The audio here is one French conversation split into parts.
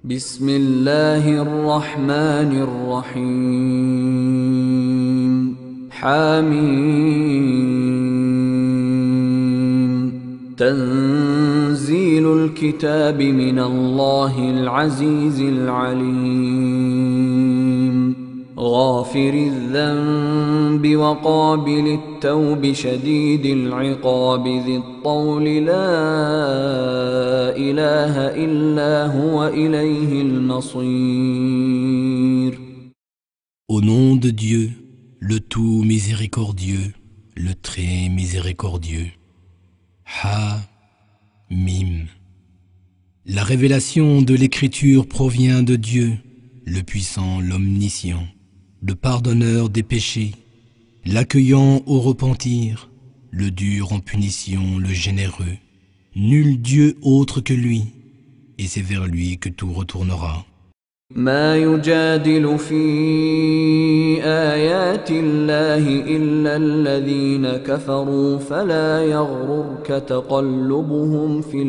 بسم الله الرحمن الرحيم حميم تنزيل الكتاب من الله العزيز العليم غافر الذنب وقابل التوب شديد العقاب ذي الطول لا إله إلا هو إليه المصير. Au nom de Dieu, le tout miséricordieux, le très miséricordieux. Ha-Mim. La révélation de l'écriture provient de Dieu, le puissant, l'omniscient, le pardonneur des péchés, l'accueillant au repentir, le dur en punition, le généreux. Nul Dieu autre que lui, et c'est vers lui que tout retournera. ما يجادل في آيات الله إلا الذين كفروا فلا يغررك تقلبهم في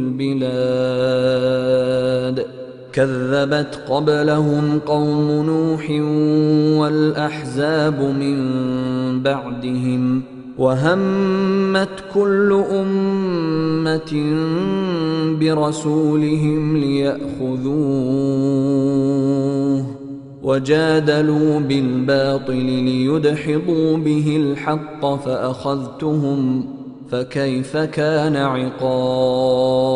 البلاد كذبت قبلهم قوم نوح والأحزاب من بعدهم وهمت كل أمة برسولهم ليأخذوه وجادلوا بالباطل ليدحضوا به الحق فأخذتهم فكيف كان عقاب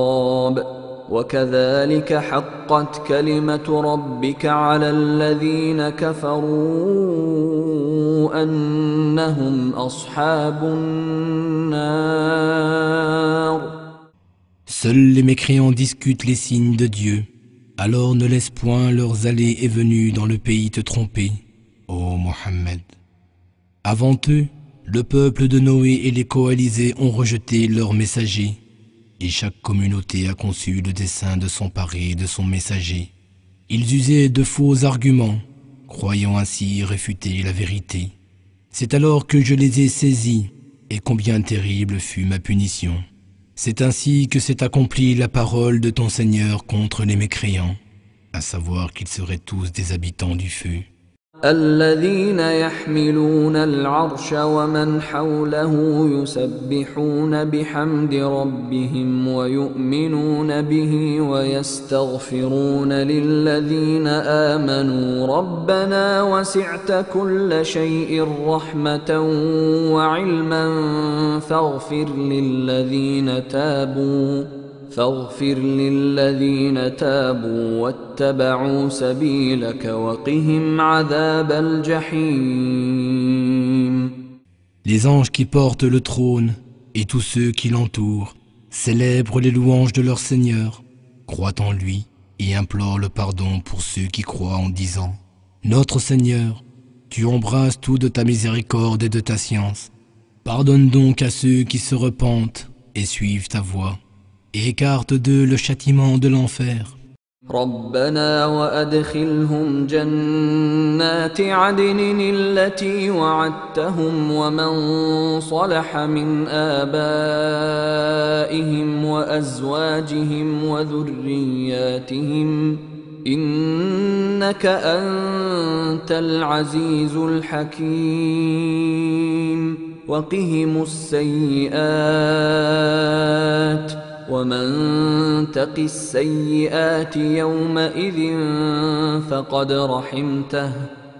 وكذلك حقت كلمة ربك على الذين كفروا أنهم أصحاب النار. Seuls les mécréants discutent les signes de Dieu. Alors ne laisse point leurs allées et venues dans le pays te tromper, ô Mohammed. Avant eux, le peuple de Noé et les coalisés ont rejeté leurs messagers, et chaque communauté a conçu le dessein de s'emparer de son messager. Ils usaient de faux arguments, croyant ainsi réfuter la vérité. C'est alors que je les ai saisis, et combien terrible fut ma punition. C'est ainsi que s'est accomplie la parole de ton Seigneur contre les mécréants, à savoir qu'ils seraient tous des habitants du feu. الذين يحملون العرش ومن حوله يسبحون بحمد ربهم ويؤمنون به ويستغفرون للذين آمنوا ربنا وسعت كل شيء رحمة وعلما فاغفر للذين تابوا واتبعوا سبيلك وقهم عذاب الجحيم. Les anges qui portent le trône et tous ceux qui l'entourent célèbrent les louanges de leur Seigneur, croient en lui et implorent le pardon pour ceux qui croient en disant « Notre Seigneur, tu embrasses tout de ta miséricorde et de ta science. Pardonne donc à ceux qui se repentent et suivent ta voie. Et écarte d'eux le châtiment de l'enfer. ربنا وأدخلهم جنات عدن التي وعدتهم ومن صلح من آبائهم وأزواجهم وذرياتهم إنك أنت العزيز الحكيم وقهم السيئات ومن تق السيئات يومئذ فقد رحمته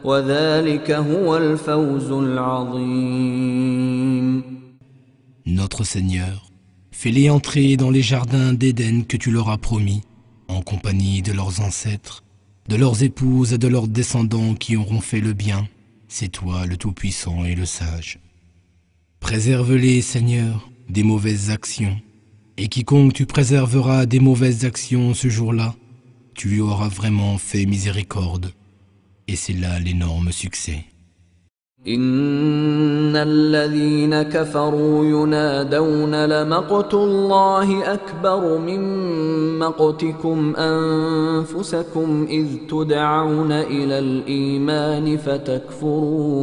وذلك هو الفوز العظيم. Notre Seigneur, fais-les entrer dans les jardins d'Éden que tu leur as promis, en compagnie de leurs ancêtres, de leurs épouses et de leurs descendants qui auront fait le bien. C'est toi le Tout-Puissant et le Sage. Préserve-les, Seigneur, des mauvaises actions. Et quiconque tu préserveras des mauvaises actions ce jour-là, tu lui auras vraiment fait miséricorde. Et c'est là l'énorme succès. إن الذين كفروا ينادون لمقت الله أكبر من مقتكم أنفسكم إذ تدعون إلى الإيمان فتكفرون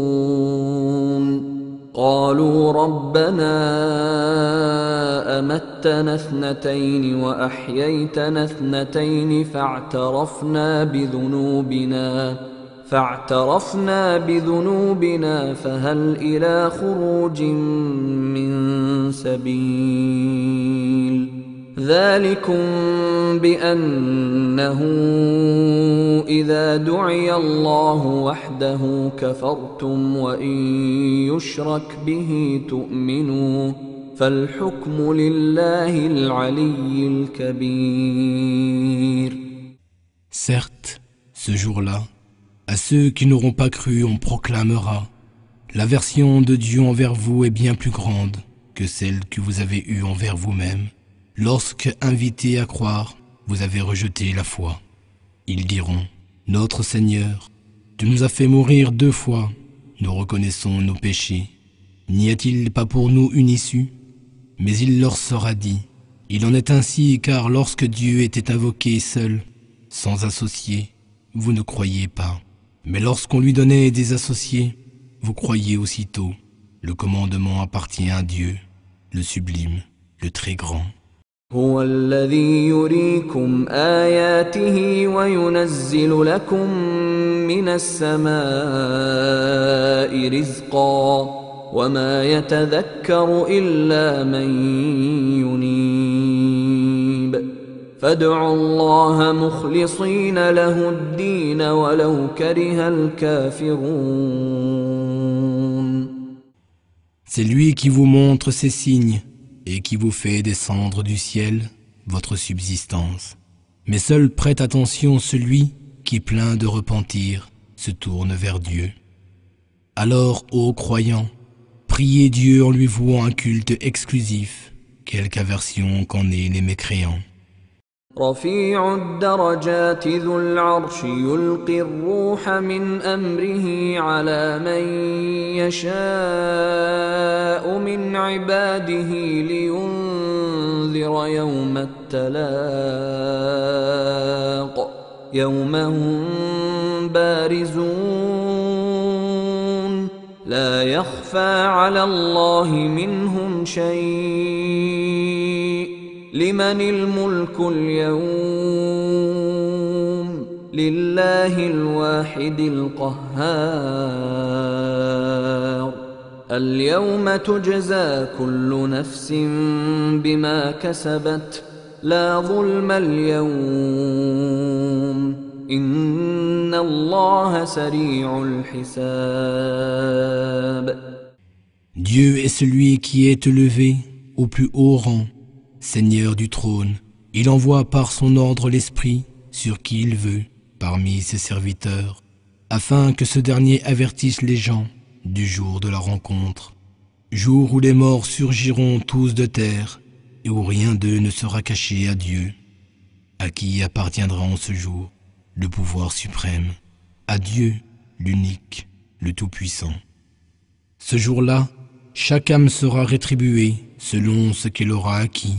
قالوا ربنا أمتنا اثنتين وأحييتنا اثنتين فاعترفنا بذنوبنا فهل إلى خروج من سبيل ذلكم بأنه إذا دعي الله وحده كفرتم وإن يشرك به تؤمنوا فالحكم لله العلي الكبير. Certes, ce jour-là, à ceux qui n'auront pas cru, on proclamera: l'aversion de Dieu envers vous est bien plus grande que celle que vous avez eue envers vous-même. Lorsque, invités à croire, vous avez rejeté la foi. Ils diront: notre Seigneur, tu nous as fait mourir 2 fois, nous reconnaissons nos péchés. N'y a-t-il pas pour nous une issue? Mais il leur sera dit: il en est ainsi car lorsque Dieu était invoqué seul, sans associé, vous ne croyiez pas. Mais lorsqu'on lui donnait des associés, vous croyiez aussitôt. Le commandement appartient à Dieu, le sublime, le très grand. هو الذي يريكم آياته وينزل لكم من السماء رزقا وما يتذكر إلا من ينيب فادعوا الله مخلصين له الدين ولو كره الكافرون. C'est lui qui vous montre ses signes et qui vous fait descendre du ciel votre subsistance. Mais seul prête attention celui qui, plein de repentir, se tourne vers Dieu. Alors, ô croyants, priez Dieu en lui vouant un culte exclusif, quelque aversion qu'en aient les mécréants. رفيع الدرجات ذو العرش يلقي الروح من أمره على من يشاء من عباده لينذر يوم التلاق يوم هم بارزون لا يخفى على الله منهم شيء لمن الملك اليوم لله الواحد القهار اليوم تجزى كل نفس بما كسبت لا ظلم اليوم إن الله سريع الحساب. Dieu est celui qui est élevé au plus haut rang, Seigneur du trône. Il envoie par son ordre l'Esprit sur qui il veut, parmi ses serviteurs, afin que ce dernier avertisse les gens du jour de la rencontre, jour où les morts surgiront tous de terre et où rien d'eux ne sera caché à Dieu, à qui appartiendra en ce jour le pouvoir suprême, à Dieu, l'unique, le tout-puissant. Ce jour-là, chaque âme sera rétribuée selon ce qu'elle aura acquis,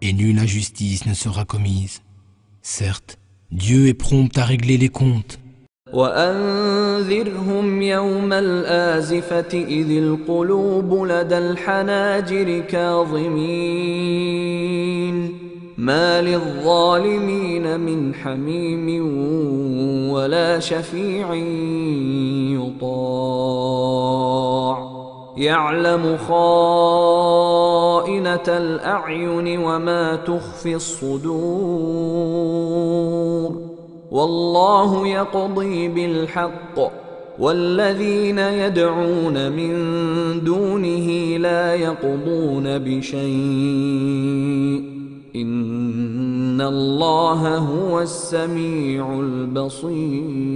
et nulle injustice ne sera commise. Certes, Dieu est prompt à régler les comptes. وأنذرهم يوم الآزفة إذ القلوب لدى الحناجر كاظمين ما للظالمين من حميم ولا شفيع يطاع يعلم خائنة الأعين وما تخفي الصدور والله يقضي بالحق والذين يدعون من دونه لا يقضون بشيء إن الله هو السميع البصير.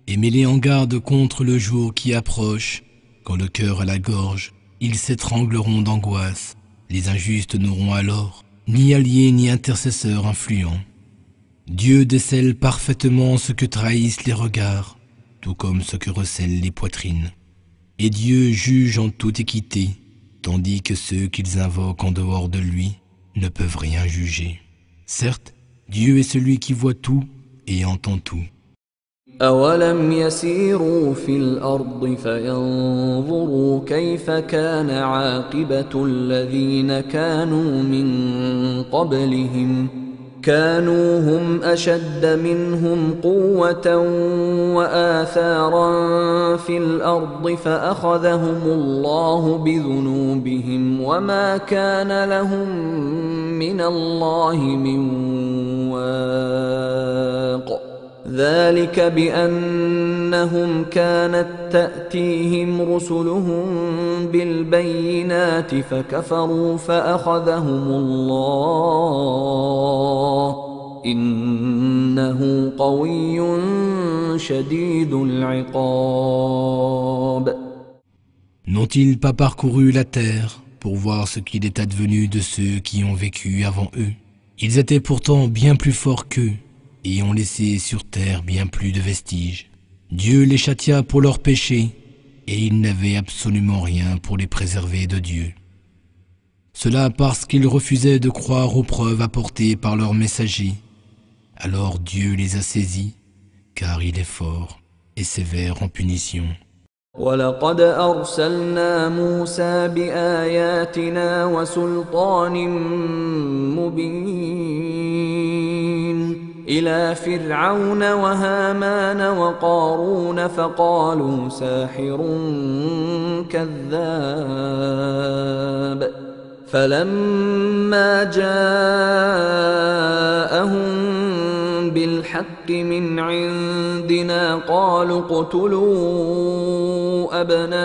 Et mets-les en garde contre le jour qui approche, quand le cœur à la gorge, ils s'étrangleront d'angoisse. Les injustes n'auront alors ni alliés ni intercesseurs influents. Dieu décèle parfaitement ce que trahissent les regards, tout comme ce que recèlent les poitrines. Et Dieu juge en toute équité, tandis que ceux qu'ils invoquent en dehors de lui ne peuvent rien juger. Certes, Dieu est celui qui voit tout et entend tout. أولم يسيروا في الأرض فينظروا كيف كان عاقبة الذين كانوا من قبلهم كانوا هم أشد منهم قوة وآثارا في الأرض فأخذهم الله بذنوبهم وما كان لهم من الله من واق ذلك بأنهم كانت تأتيهم رسلهم بالبينات فكفروا فأخذهم الله إنه قوي شديد العقاب. N'ont-ils pas parcouru la terre pour voir ce qu'il est advenu de ceux qui ont vécu avant eux? Ils étaient pourtant bien plus forts qu'eux et ont laissé sur terre bien plus de vestiges. Dieu les châtia pour leurs péchés, et ils n'avaient absolument rien pour les préserver de Dieu. Cela parce qu'ils refusaient de croire aux preuves apportées par leurs messagers. Alors Dieu les a saisis, car il est fort et sévère en punition. وَلَقَدْ أَرْسَلْنَا مُوسَى بِآيَاتِنَا وَسُلْطَانٍ مُبِينٍ إلى فرعون وهامان وقارون فقالوا ساحر كذاب فلما جاءهم بالحق من عندنا قالوا اقتلوا أبناء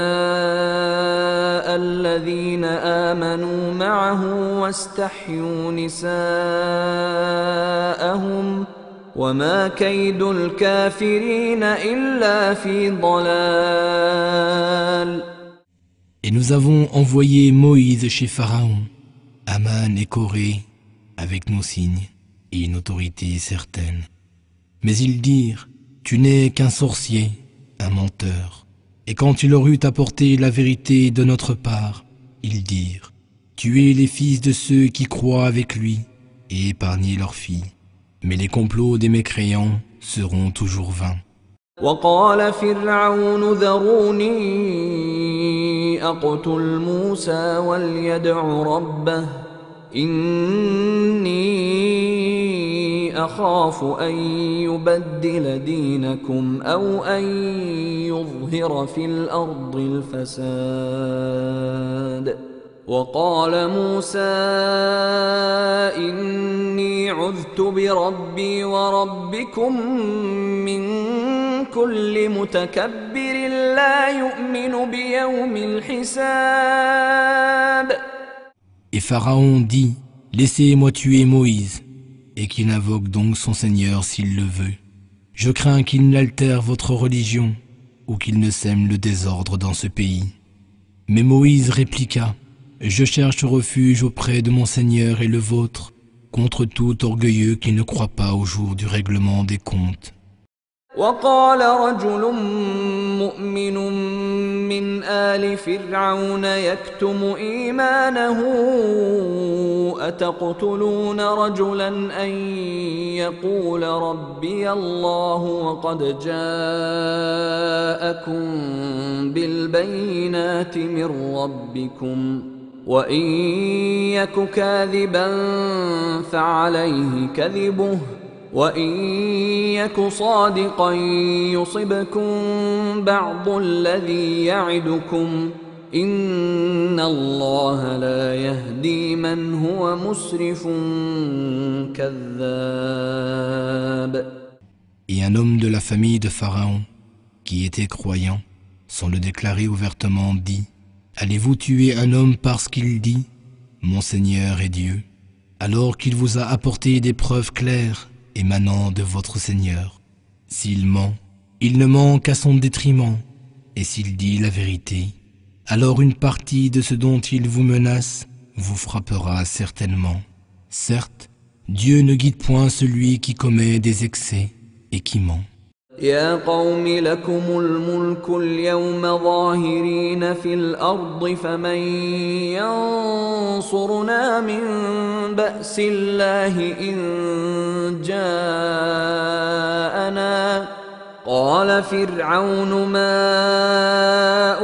الذين آمنوا معه واستحيوا نساءهم وما كيد الكافرين إلا في ضلال. Et nous avons envoyé Moïse chez Pharaon, Aman et Corée, avec nos signes et une autorité certaine. Mais ils dirent, tu n'es qu'un sorcier, un menteur. Et quand il leur eut apporté la vérité de notre part, ils dirent, tuez les fils de ceux qui croient avec lui et épargnez leurs filles. Mais les complots des mécréants seront toujours vains. وقال فرعون ذروني أقتل موسى وليدع ربه إني أخاف أن يبدل دينكم أو أن يظهر في الأرض الفساد وقال موسى إني عذت بربي وربكم من كل متكبر لا يؤمن بيوم الحساب. Et Pharaon dit, laissez-moi tuer Moïse, et qu'il invoque donc son Seigneur s'il le veut. Je crains qu'il n'altère votre religion, ou qu'il ne sème le désordre dans ce pays. Mais Moïse répliqua, je cherche refuge auprès de mon Seigneur et le vôtre, contre tout orgueilleux qui ne croit pas au jour du règlement des comptes. وقال رجل مؤمن من آل فرعون يكتم إيمانه أتقتلون رجلا أن يقول ربي الله وقد جاءكم بالبينات من ربكم وإن يك كاذبا فعليه كذبه وإن يك صادقا يصبكم بعض الذي يعدكم إن الله لا يهدي من هو مسرف كذاب. Et un homme de la famille de Pharaon, qui était croyant, sans le déclarer ouvertement, dit, allez-vous tuer un homme parce qu'il dit, mon Seigneur est Dieu, alors qu'il vous a apporté des preuves claires émanant de votre Seigneur. S'il ment, il ne ment qu'à son détriment, et s'il dit la vérité, alors une partie de ce dont il vous menace vous frappera certainement. Certes, Dieu ne guide point celui qui commet des excès et qui ment. يا قوم لكم الملك اليوم ظاهرين في الأرض فمن ينصرنا من بأس الله إن جاءنا قال فرعون ما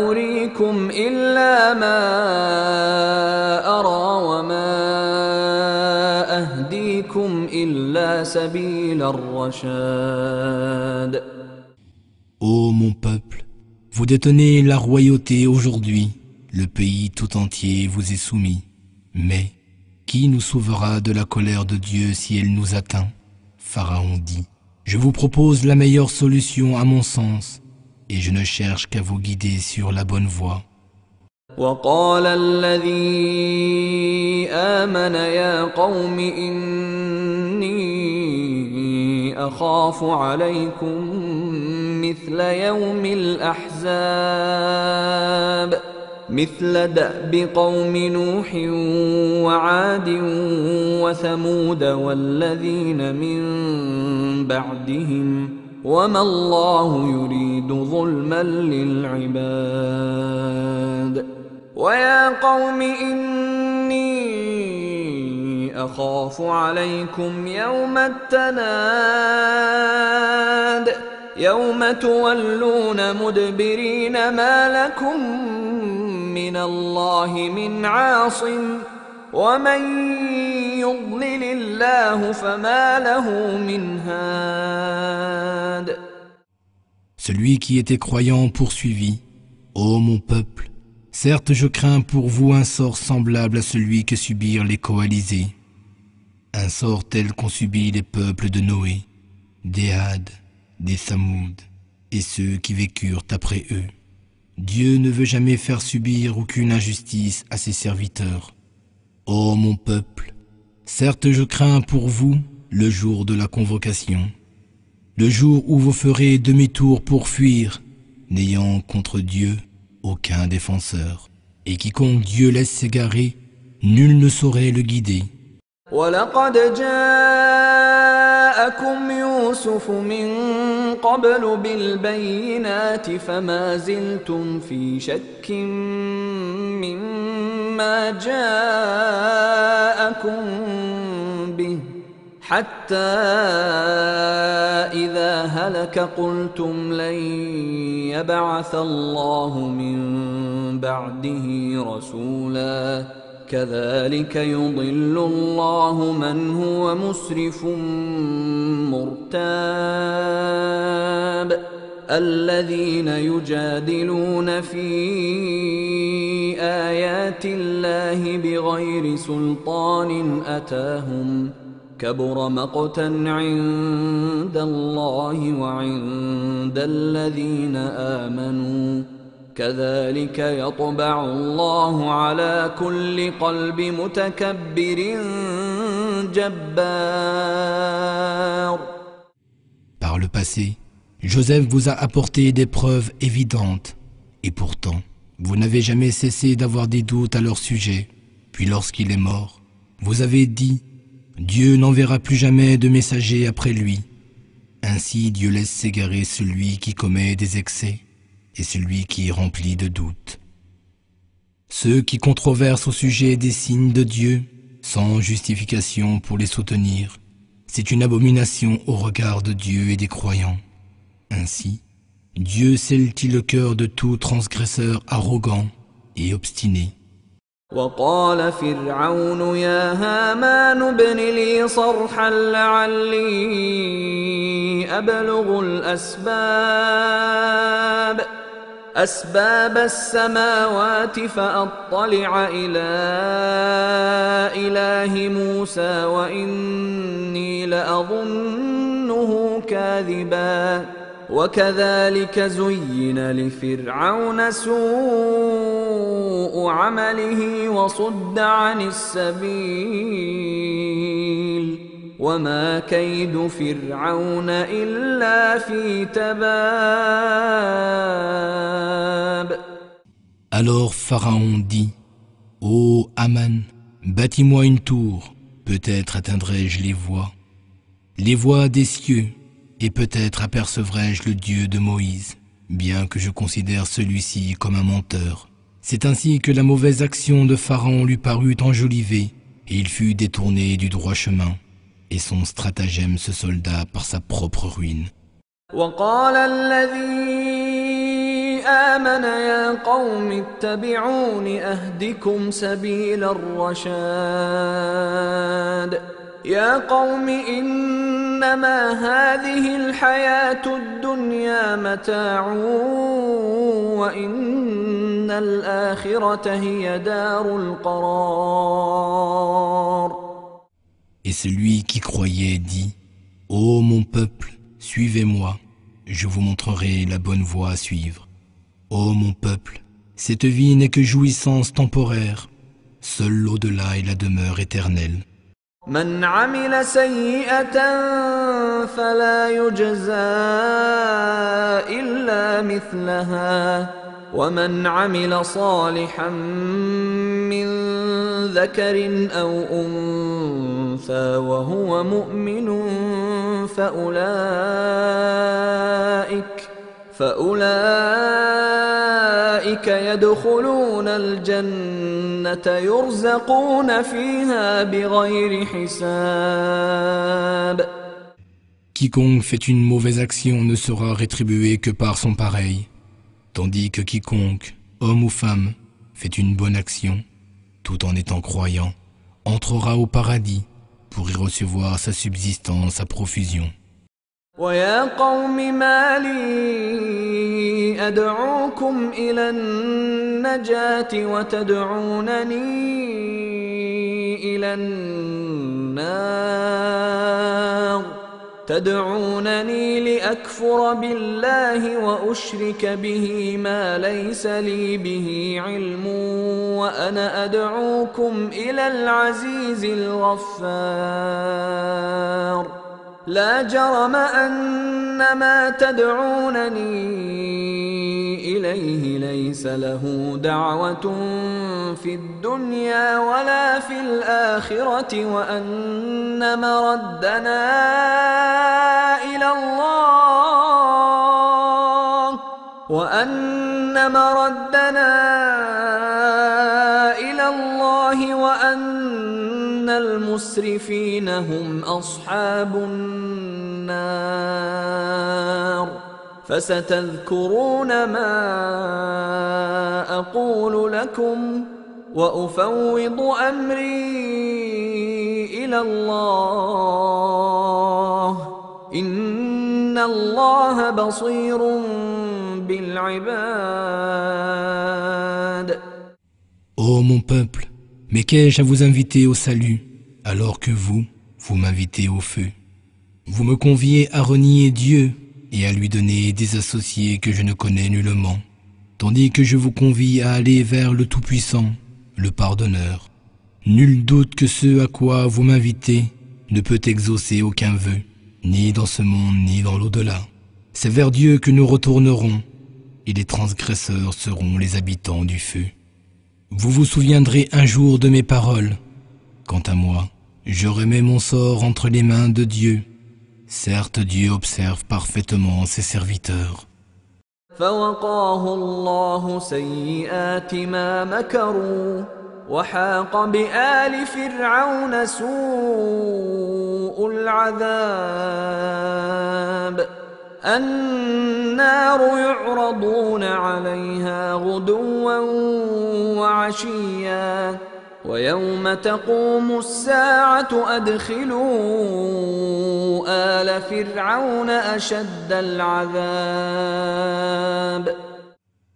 أريكم إلا ما أرى وما أهديكم إلا سبيل الرشاد. Ô mon peuple, vous détenez la royauté aujourd'hui, le pays tout entier vous est soumis. Mais qui nous sauvera de la colère de Dieu si elle nous atteint? Pharaon dit: je vous propose la meilleure solution à mon sens, et je ne cherche qu'à vous guider sur la bonne voie. وقال الذي آمن يا قوم إني أخاف عليكم مثل يوم الأحزاب مثل دأب قوم نوح وعاد وثمود والذين من بعدهم وما الله يريد ظلما للعباد ويا قوم إني أخاف عليكم يوم التناد يوم تولون مدبرين ما لكم من الله من عاصم ومن يضلل الله فما له من هاد. Celui qui était croyant poursuivit: ô mon peuple, certes je crains pour vous un sort semblable à celui que subirent les coalisés, un sort tel qu'ont subi les peuples de Noé, des Had, des Thamoud et ceux qui vécurent après eux. Dieu ne veut jamais faire subir aucune injustice à ses serviteurs. Ô mon peuple, certes je crains pour vous le jour de la convocation, le jour où vous ferez demi-tour pour fuir, n'ayant contre Dieu aucun défenseur. Et quiconque Dieu laisse s'égarer, nul ne saurait le guider. وَلَقَدْ جَاءَكُمْ يُوسُفُ مِنْ قَبْلُ بِالْبَيِّنَاتِ فَمَا زِلْتُمْ فِي شَكٍّ مِّمَّا جَاءَكُمْ بِهِ حَتَّى إِذَا هَلَكَ قُلْتُمْ لَنْ يَبْعَثَ اللَّهُ مِنْ بَعْدِهِ رَسُولًا كذلك يضل الله من هو مسرف مرتاب الذين يجادلون في آيات الله بغير سلطان أتاهم كبر مقتا عند الله وعند الذين آمنوا كذلك يطبع الله على كل قلب متكبر جبار. Par le passé, Joseph vous a apporté des preuves évidentes, et pourtant, vous n'avez jamais cessé d'avoir des doutes à leur sujet. Puis lorsqu'il est mort, vous avez dit: Dieu n'enverra plus jamais de messager après lui. Ainsi Dieu laisse s'égarer celui qui commet des excès et celui qui est rempli de doutes. Ceux qui controversent au sujet des signes de Dieu, sans justification pour les soutenir, c'est une abomination au regard de Dieu et des croyants. Ainsi, Dieu scelle-t-il le cœur de tout transgresseur arrogant et obstiné. وقال فرعون يا هامان ابن لي صرحا لعلي أبلغ أسباب السماوات فأطلع إلى إله موسى وإني لأظنه كاذبا وكذلك زين لفرعون سوء عمله وصد عن السبيل وما كيد فرعون إلا في تباب. Alors Pharaon dit: Ô Aman, bâtis-moi une tour, peut-être atteindrai-je les voies des cieux, et peut-être apercevrai-je le Dieu de Moïse, bien que je considère celui-ci comme un menteur. C'est ainsi que la mauvaise action de Pharaon lui parut enjolivée, et il fut détourné du droit chemin, et son stratagème se solda par sa propre ruine. وقال الذي آمن يا قوم اتبعون أهدكم سبيل الرشاد يا قوم إنما هذه الحياة الدنيا متاع وإن الآخرة هي دار القرار. Et celui qui croyait dit: Ô mon peuple, suivez-moi, je vous montrerai la bonne voie à suivre. Ô mon peuple, cette vie n'est que jouissance temporaire, seul l'au-delà est la demeure éternelle. من عمل سيئة فلا يجزى إلا مثلها ومن عمل صالحا من ذكر أو أنثى وهو مؤمن فأولئك يدخلون الجنة يرزقون فيها بغير حساب. Quiconque fait une mauvaise action ne sera rétribué que par son pareil, tandis que quiconque, homme ou femme, fait une bonne action, tout en étant croyant, entrera au paradis pour y recevoir sa subsistance à profusion. ويا قوم ما لي أدعوكم إلى النجاة وتدعونني إلى النار تدعونني لأكفر بالله وأشرك به ما ليس لي به علم وأنا أدعوكم إلى العزيز الغفار. لا جرم أن ما تدعونني إليه ليس له دعوة في الدنيا ولا في الآخرة وأن مردنا إلى الله وأن المسرفين هم أصحاب النار. فستذكرون ما أقول لكم وأفوض أمري إلى الله إن الله بصير بالعباد. Ô mon peuple, mais qu'ai-je à vous inviter au salut, alors que vous m'invitez au feu? Vous me conviez à renier Dieu et à lui donner des associés que je ne connais nullement, tandis que je vous convie à aller vers le Tout-Puissant, le Pardonneur. Nul doute que ce à quoi vous m'invitez ne peut exaucer aucun vœu, ni dans ce monde ni dans l'au-delà. C'est vers Dieu que nous retournerons, et les transgresseurs seront les habitants du feu. Vous vous souviendrez un jour de mes paroles. Quant à moi, je remets mon sort entre les mains de Dieu. Certes, Dieu observe parfaitement ses serviteurs. فوقاه الله سيئات ما مكروا وحاق بآل فرعون سوء العذاب النار يعرضون عليها غدوا وعشيا ويوم تقوم الساعة أدخلوا آل فرعون أشد العذاب.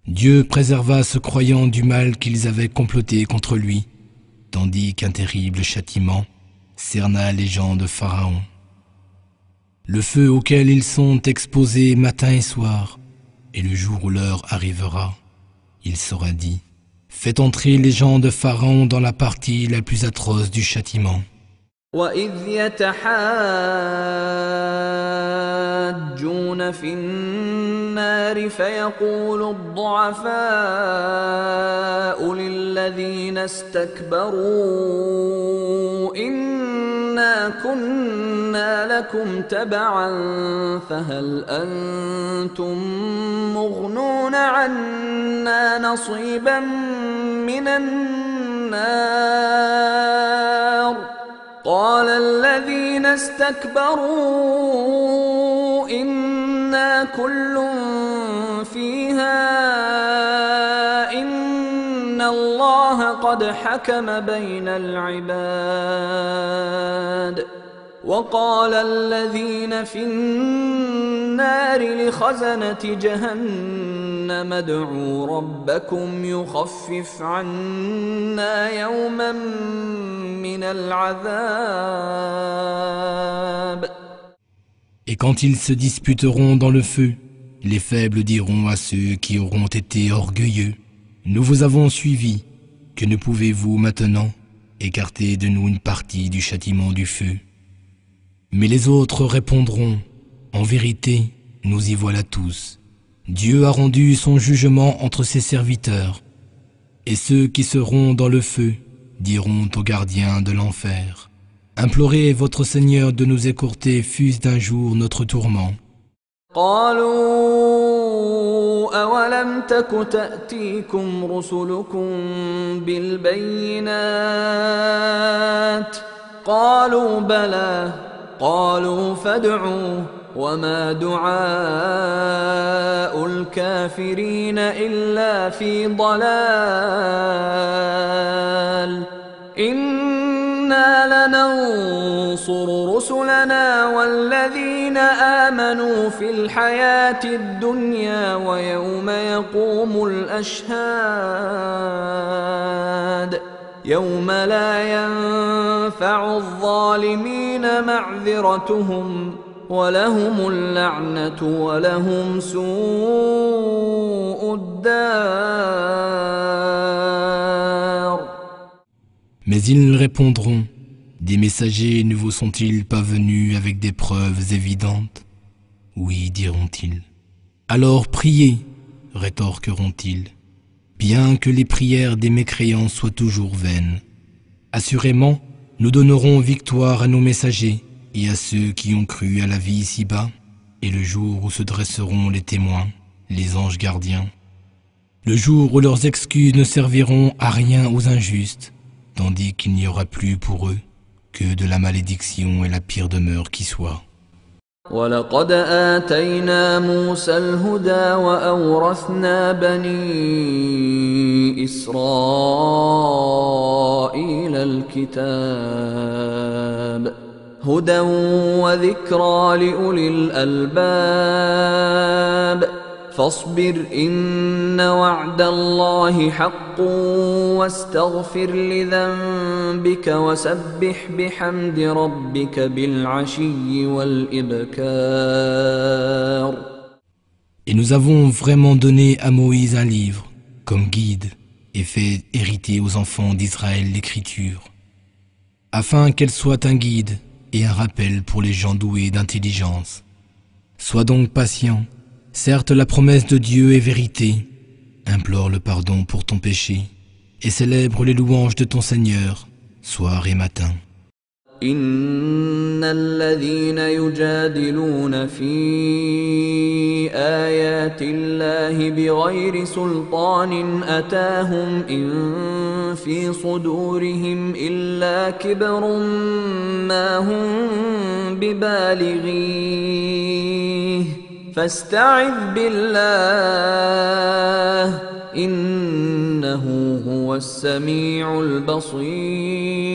Dieu préserva ce croyant du mal qu'ils avaient comploté contre lui, tandis qu'un terrible châtiment cerna les gens de Pharaon. Le feu auquel ils sont exposés matin et soir, et le jour où l'heure arrivera, il sera dit: faites entrer les gens de Pharaon dans la partie la plus atroce du châtiment. وَإِذْ يَتَحَاجُّونَ فِي النَّارِ فَيَقُولُ الضُّعَفَاءُ لِلَّذِينَ اسْتَكْبَرُوا إِنَّا كُنَّا لَكُمْ تَبَعًا فَهَلْ أَنْتُمْ مُغْنُونَ عَنَّا نَصِيبًا مِنَ النَّارِ قال الذين استكبروا إنا إنا كل فيها إن الله قد حكم بين العباد وقال الذين في النار لخزنة جهنم ادعوا ربكم يخفف عنا يوما من العذاب. Et quand ils se disputeront dans le feu, les faibles diront à ceux qui auront été orgueilleux, nous vous avons suivis, que ne pouvez-vous maintenant écarter de nous une partie du châtiment du feu? Mais les autres répondront, en vérité, nous y voilà tous. Dieu a rendu son jugement entre ses serviteurs, et ceux qui seront dans le feu diront aux gardiens de l'enfer, implorez votre Seigneur de nous écourter fût-ce d'un jour notre tourment. قالوا أولم تك تأتيكم رسلكم بالبينات قالوا بلى قالوا فادعوا وما دعاء الكافرين إلا في ضلال إنا لننصر رسلنا والذين آمنوا في الحياة الدنيا ويوم يقوم الأشهاد يوم لا ينفع الظالمين معذرتهم ولهم اللعنة ولهم سوء الدار. Mais ils répondront, des messagers ne vous sont-ils pas venus avec des preuves évidentes? Oui, diront-ils. Alors priez, rétorqueront-ils, bien que les prières des mécréants soient toujours vaines. Assurément, nous donnerons victoire à nos messagers et à ceux qui ont cru à la vie ici-bas, et le jour où se dresseront les témoins, les anges gardiens. Le jour où leurs excuses ne serviront à rien aux injustes, tandis qu'il n'y aura plus pour eux que de la malédiction et la pire demeure qui soit. وَلَقَدْ آتَيْنَا مُوسَى الْهُدَى وَأَوْرَثْنَا بَنِي إِسْرَائِيلَ الْكِتَابَ هُدًى وَذِكْرَى لِأُولِي الْأَلْبَابِ فاصبر إن وعد الله حق واستغفر لذنبك وسبح بحمد ربك بالعشي والإبكار. Et nous avons vraiment donné à Moïse un livre comme guide et fait hériter aux enfants d'Israël l'écriture, afin qu'elle soit un guide et un rappel pour les gens doués d'intelligence. Sois donc patient. Certes, la promesse de Dieu est vérité. Implore le pardon pour ton péché et célèbre les louanges de ton Seigneur, soir et matin. إن الذين يجادلون في آيات الله بغير سلطان أتاهم إن في صدورهم إلا كبر ما هم ببالغيه فاستعذ بالله إنه هو السميع البصير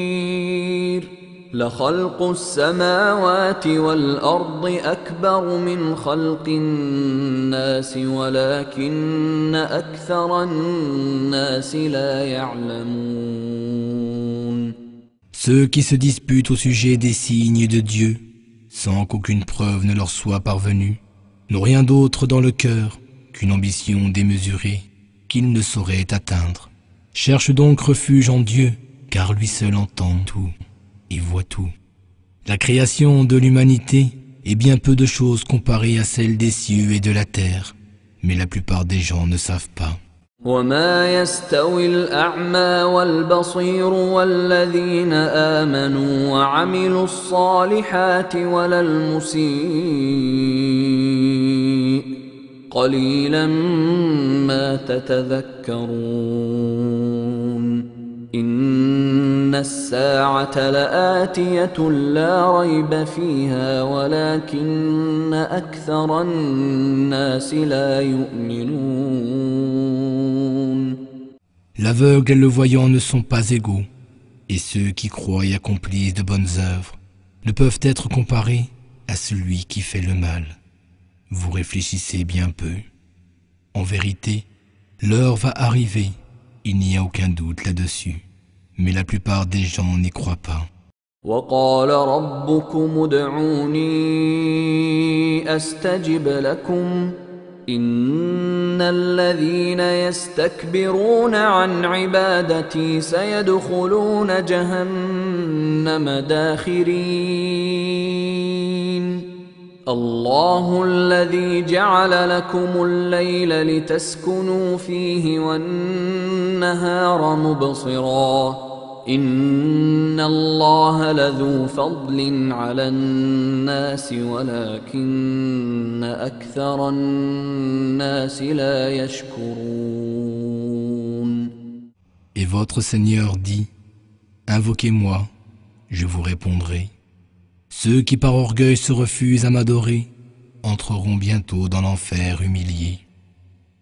لخلق السماوات والأرض أكبر من خلق الناس ولكن أكثر الناس لا يعلمون. Ceux qui se disputent au sujet des signes de Dieu, sans qu'aucune preuve ne leur soit parvenue, n'ont rien d'autre dans le cœur qu'une ambition démesurée qu'ils ne sauraient atteindre. Cherche donc refuge en Dieu, car lui seul entend tout et voit tout. La création de l'humanité est bien peu de choses comparée à celle des cieux et de la terre, mais la plupart des gens ne savent pas. وما يستوي الأعمى والبصير والذين آمنوا وعملوا الصالحات ولا المسيء قليلا ما تتذكرون إن الساعة لآتية لا ريب فيها ولكن أكثر الناس لا يؤمنون. L'aveugle et le voyant ne sont pas égaux, et ceux qui croient et accomplissent de bonnes œuvres ne peuvent être comparés à celui qui fait le mal. Vous réfléchissez bien peu. En vérité, l'heure va arriver, il n'y a aucun doute là-dessus, mais la plupart des gens n'y croient pas. وقال ربكم ادعوني أستجب لكم إن الذين يستكبرون عن عبادتي سيدخلون جهنم داخرين. الله الذي جعل لكم الليل لتسكنوا فيه والنهار مبصرا إن الله لذو فضل على الناس ولكن أكثر الناس لا يشكرون. Et votre Seigneur dit, invoquez-moi, je vous répondrai. Ceux qui par orgueil se refusent à m'adorer entreront bientôt dans l'enfer humiliés.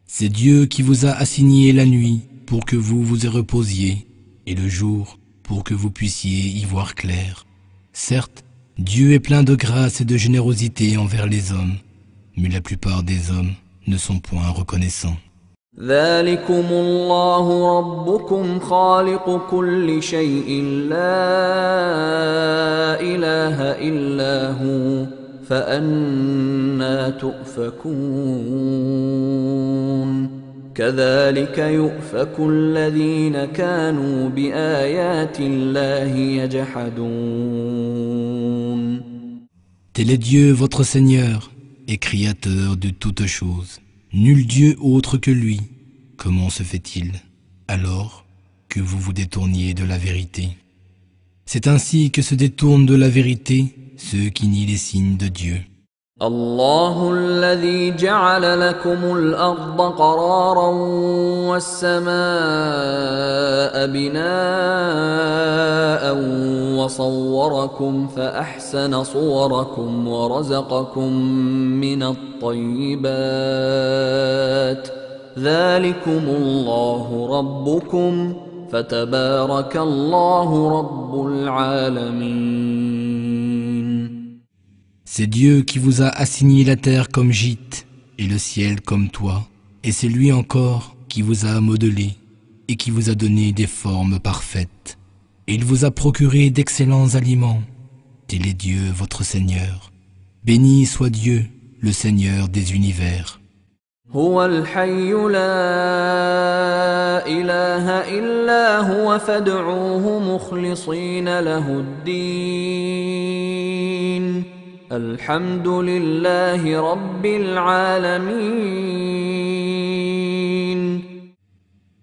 C'est Dieu qui vous a assigné la nuit pour que vous vous y reposiez et le jour pour que vous puissiez y voir clair. Certes, Dieu est plein de grâce et de générosité envers les hommes, mais la plupart des hommes ne sont point reconnaissants. ذلكم الله ربكم خالق كل شيء لا إله إلا هو فأنى تؤفكون. كذلك يؤفك الذين كانوا بآيات الله يجحدون. Tel est Dieu votre Seigneur et Créateur de toutes choses. Nul Dieu autre que lui. Comment se fait-il alors que vous vous détourniez de la vérité? C'est ainsi que se détournent de la vérité ceux qui nient les signes de Dieu. الله الذي جعل لكم الأرض قرارا والسماء بناء وصوركم فأحسن صوركم ورزقكم من الطيبات ذلكم الله ربكم فتبارك الله رب العالمين. C'est Dieu qui vous a assigné la terre comme gîte et le ciel comme toit, et c'est lui encore qui vous a modelé et qui vous a donné des formes parfaites. Et il vous a procuré d'excellents aliments. Tel est Dieu votre Seigneur. Béni soit Dieu, le Seigneur des univers. هو الحي لا إله إلا هو فادعوه مخلصين له الدين الحمد لله رب العالمين.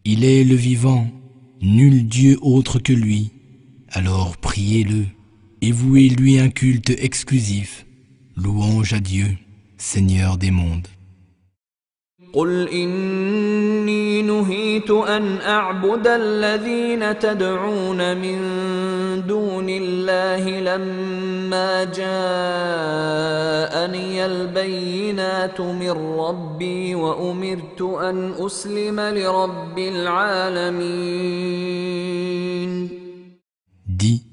Il est le vivant, nul Dieu autre que lui. Alors priez-le et vouez-lui un culte exclusif. Louange à Dieu, Seigneur des mondes. قل إني نهيت أن أعبد الذين تدعون من دون الله لما جاءني البينات من ربي وأمرت أن أسلم لرب العالمين. Dis,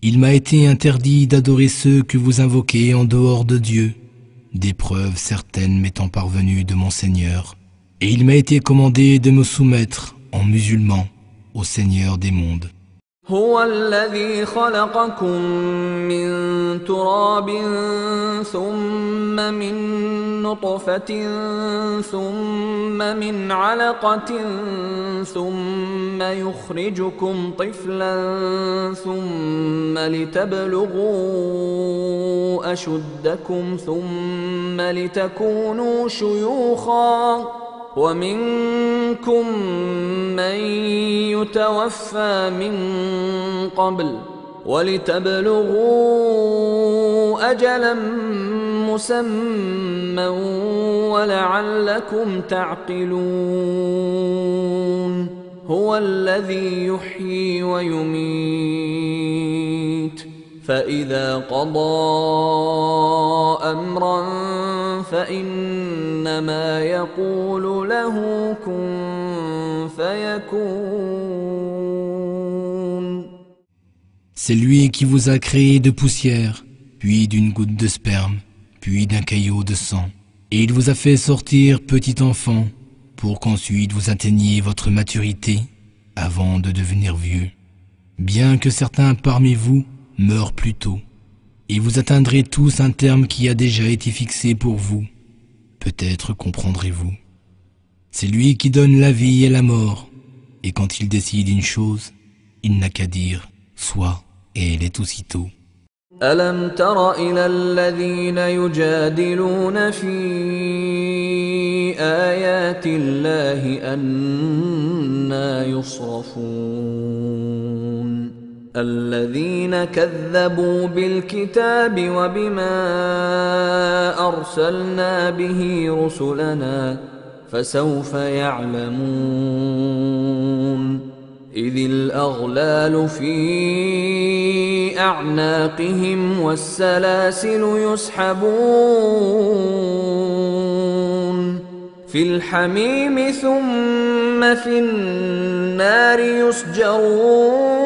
il m'a été interdit d'adorer ceux que vous invoquez en dehors de Dieu, des preuves certaines m'étant parvenues de mon Seigneur, et il m'a été commandé de me soumettre en musulman au Seigneur des mondes. هو الذي خلقكم من تراب ثم من نطفة ثم من علقة ثم يخرجكم طفلا ثم لتبلغوا أشدكم ثم لتكونوا شيوخا ومنكم من يتوفى من قبل ولتبلغوا أجلا مسمى ولعلكم تعقلون. هو الذي يحيي ويميت فإذا قضى أمرا فإنما يقول له كن فيكون. C'est lui qui vous a créé de poussière, puis d'une goutte de sperme, puis d'un caillot de sang. Et il vous a fait sortir petit enfant, pour qu'ensuite vous atteigniez votre maturité, avant de devenir vieux. Bien que certains parmi vous meurent plus tôt, et vous atteindrez tous un terme qui a déjà été fixé pour vous. Peut-être comprendrez-vous. C'est lui qui donne la vie et la mort, et quand il décide une chose, il n'a qu'à dire « soit ». Et elle est aussitôt. ألم تر إلى الذين يجادلون في آيات الله أنى يصرفون الذين كذبوا بالكتاب وبما أرسلنا به رسلنا فسوف يعلمون إذ الأغلال في أعناقهم والسلاسل يسحبون في الحميم ثم في النار يسجرون.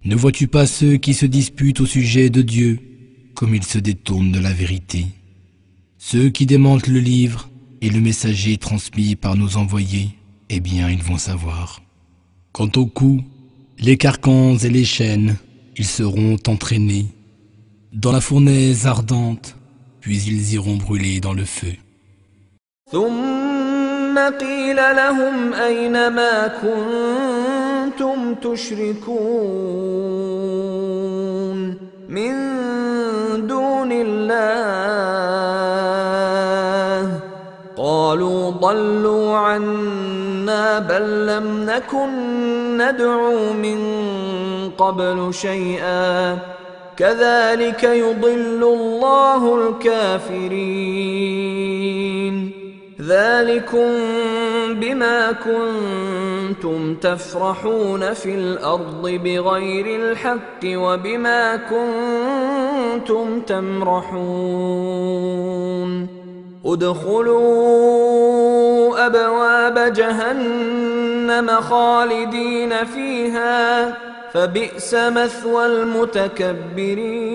Ne vois-tu pas ceux qui se disputent au sujet de Dieu, comme ils se détournent de la vérité? Ceux qui démentent le livre et le messager transmis par nos envoyés, eh bien, ils vont savoir. Quant au cou, les carcans et les chaînes, ils seront entraînés dans la fournaise ardente, puis ils iront brûler dans le feu. ثم قيل لهم أين ما كنتم تشركون من دون الله قالوا ضلوا عنا بل لم نكن ندعو من قبل شيئا كذلك يضل الله الكافرين ذلكم بما كنتم تفرحون في الأرض بغير الحق وبما كنتم تمرحون ادخلوا أبواب جهنم خالدين فيها فبئس مثوى المتكبرين.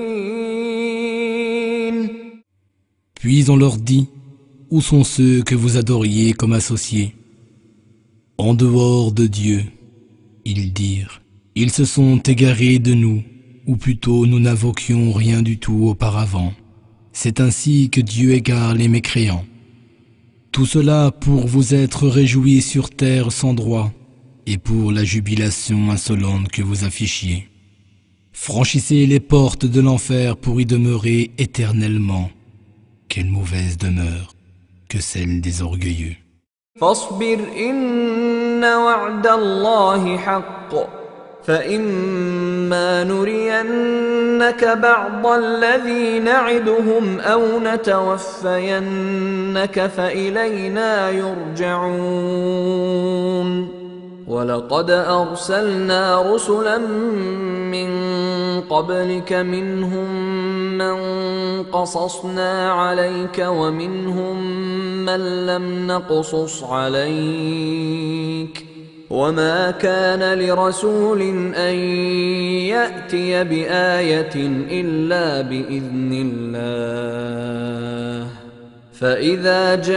Puis on leur dit, où sont ceux que vous adoriez comme associés? En dehors de Dieu, ils dirent, ils se sont égarés de nous, ou plutôt nous n'invoquions rien du tout auparavant. C'est ainsi que Dieu égare les mécréants. Tout cela pour vous être réjouis sur terre sans droit, et pour la jubilation insolente que vous affichiez. Franchissez les portes de l'enfer pour y demeurer éternellement. Quelle mauvaise demeure que celle des orgueilleux. فاصبر إن وعد الله حق فإما نرينك بعض الذي نعدهم أو نتوفينك فإلينا يرجعون ولقد أرسلنا رسلا من قبلك منهم من قصصنا عليك ومنهم من لم نقصص عليك وما كان لرسول أن يأتي بآية إلا بإذن الله فإذا جاء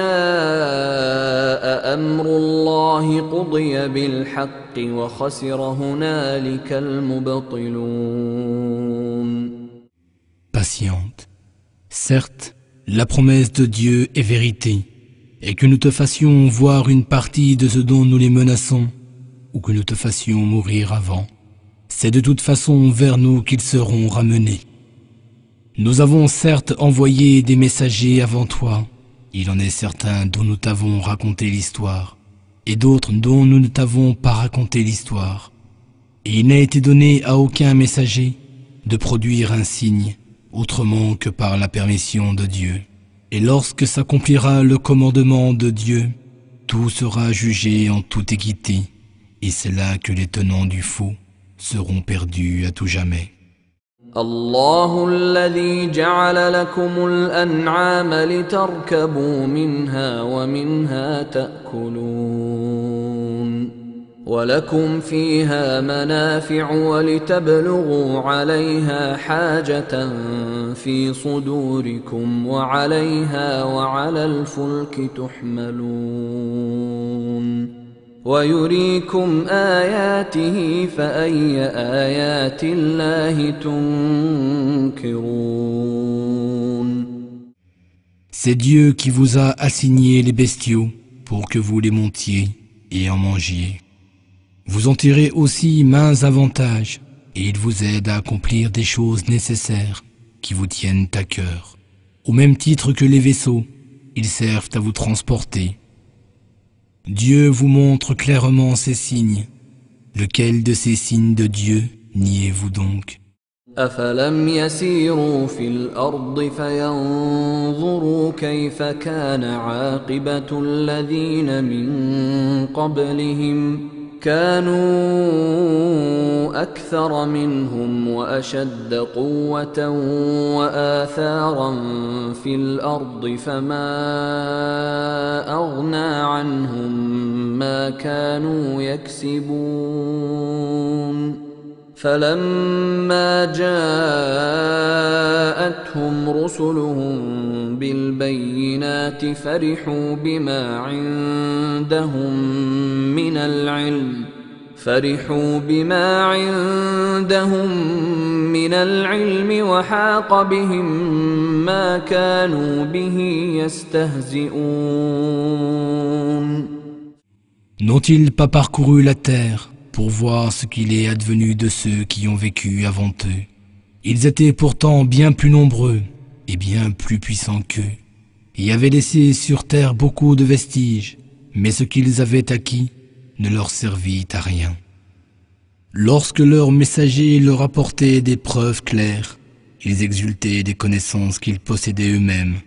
أمر الله قضي بالحق وخسر هنالك المبطلون. Patiente. Certes, la promesse de Dieu est vérité, et que nous te fassions voir une partie de ce dont nous les menaçons, ou que nous te fassions mourir avant, c'est de toute façon vers nous qu'ils seront ramenés. Nous avons certes envoyé des messagers avant toi, il en est certains dont nous t'avons raconté l'histoire, et d'autres dont nous ne t'avons pas raconté l'histoire. Et il n'a été donné à aucun messager de produire un signe, autrement que par la permission de Dieu. Et lorsque s'accomplira le commandement de Dieu, tout sera jugé en toute équité, et c'est là que les tenants du faux seront perdus à tout jamais. الله الذي جعل لكم الأنعام لتركبوا منها ومنها تأكلون ولكم فيها منافع ولتبلغوا عليها حاجة في صدوركم وعليها وعلى الفلك تحملون ويريكم آياته فأي آيات الله تنكرون. C'est Dieu qui vous a assigné les bestiaux pour que vous les montiez et en mangiez. Vous en tirez aussi maints avantages et il vous aide à accomplir des choses nécessaires qui vous tiennent à cœur. Au même titre que les vaisseaux, ils servent à vous transporter. Dieu vous montre clairement ces signes. Lequel de ces signes de Dieu niez-vous donc? أفلم يسيروا في الأرض فينظروا كيف كان عاقبة الذين من قبلهم كانوا أكثر منهم وأشد قوة وآثارا في الأرض فما أغنى عنهم ما كانوا يكسبون فلما جاءتهم رسلهم بالبينات فرحوا بما عندهم من العلم وحاق بهم ما كانوا به يستهزئون. N'ont-ils pas parcouru la terre pour voir ce qu'il est advenu de ceux qui ont vécu avant eux? Ils étaient pourtant bien plus nombreux et bien plus puissants qu'eux, et avaient laissé sur terre beaucoup de vestiges, mais ce qu'ils avaient acquis ne leur servit à rien. Lorsque leurs messagers leur apportaient des preuves claires, ils exultaient des connaissances qu'ils possédaient eux-mêmes,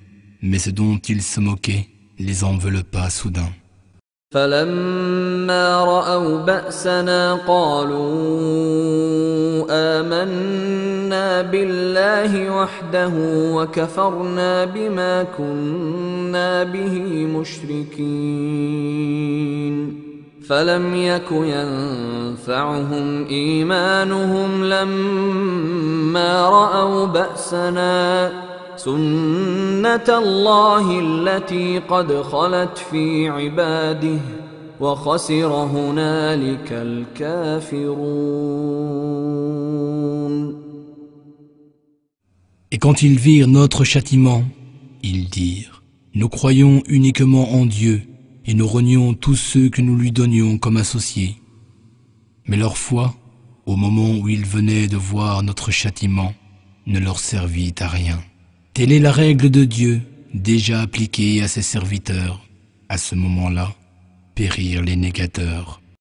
mais ce dont ils se moquaient les enveloppa soudain. فلما رأوا بأسنا قالوا آمنا بالله وحده وكفرنا بما كنا به مشركين فلم يك ينفعهم إيمانهم لما رأوا بأسنا سنة الله التي قد خلت في عباده وخسر هنالك الكافرون. Et quand ils virent notre châtiment, ils dirent: nous croyons uniquement en Dieu et nous renions tous ceux que nous lui donnions comme associés. Mais leur foi, au moment où ils venaient de voir notre châtiment, ne leur servit à rien. Telle est la règle de Dieu, déjà appliquée à ses serviteurs. À ce moment-là, périrent les négateurs.